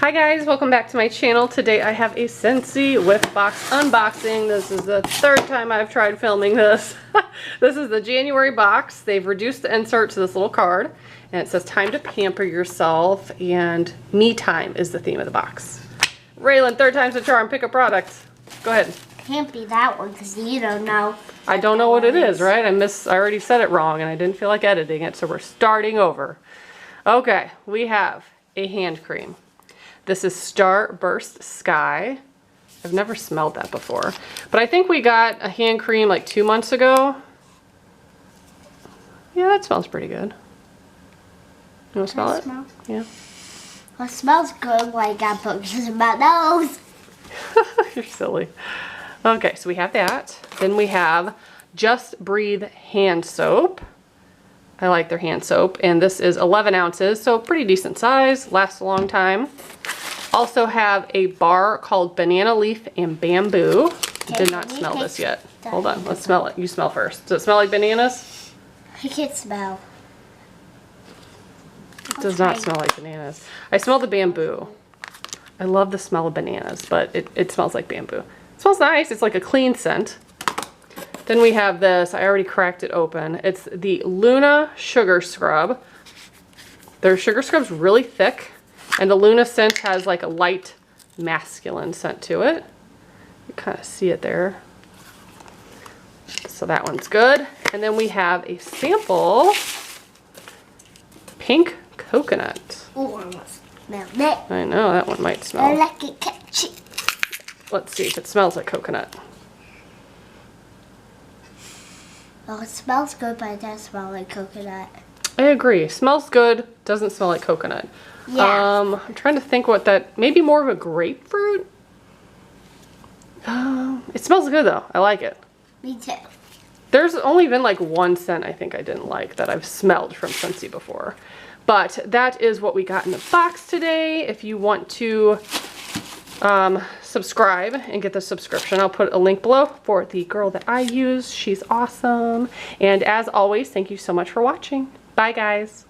Hi guys, welcome back to my channel. Today I have a Scentsy Whiff Box unboxing. This is the third time I've tried filming this. This is the January box. They've reduced the insert to this little card and it says time to pamper yourself and me time is the theme of the box. Raylan, third time's a charm, pick a product. Go ahead. Can't be that one because you don't know. I don't know what it is, right? I already said it wrong and I didn't feel like editing it, so we're starting over. Okay, we have a hand cream. This is Starburst Sky. I've never smelled that before, but I think we got a hand cream like 2 months ago. Yeah, that smells pretty good. You want to smell it? Yeah. Well, it smells good when I got boogers in my nose. You're silly. Okay, so we have that. Then we have Just Breathe hand soap. I like their hand soap, and this is 11 ounces, so pretty decent size, lasts a long time. Also have a bar called Banana Leaf and Bamboo. Did not smell this yet. Hold on, let's smell it. You smell first. Does it smell like bananas? I can smell. It does not smell like bananas. I smell the bamboo. I love the smell of bananas, but it smells like bamboo. It smells nice. It's like a clean scent. Then we have this. I already cracked it open. It's the Luna Sugar Scrub. Their sugar scrub's really thick, and the Luna scent has like a light masculine scent to it. You kind of see it there. So that one's good. And then we have a sample pink coconut. Oh, I want to smell that. I know, that one might smell. I like it catchy. Let's see if it smells like coconut. Well, it smells good, but it does smell like coconut. I agree. Smells good, doesn't smell like coconut. Yeah. I'm trying to think what that, maybe more of a grapefruit? It smells good though. I like it. Me too. There's only been like one scent I think I didn't like that I've smelled from Scentsy before. But that is what we got in the box today. If you want to subscribe and get the subscription, I'll put a link below for the girl that I use. She's awesome. And as always, thank you so much for watching. Bye guys.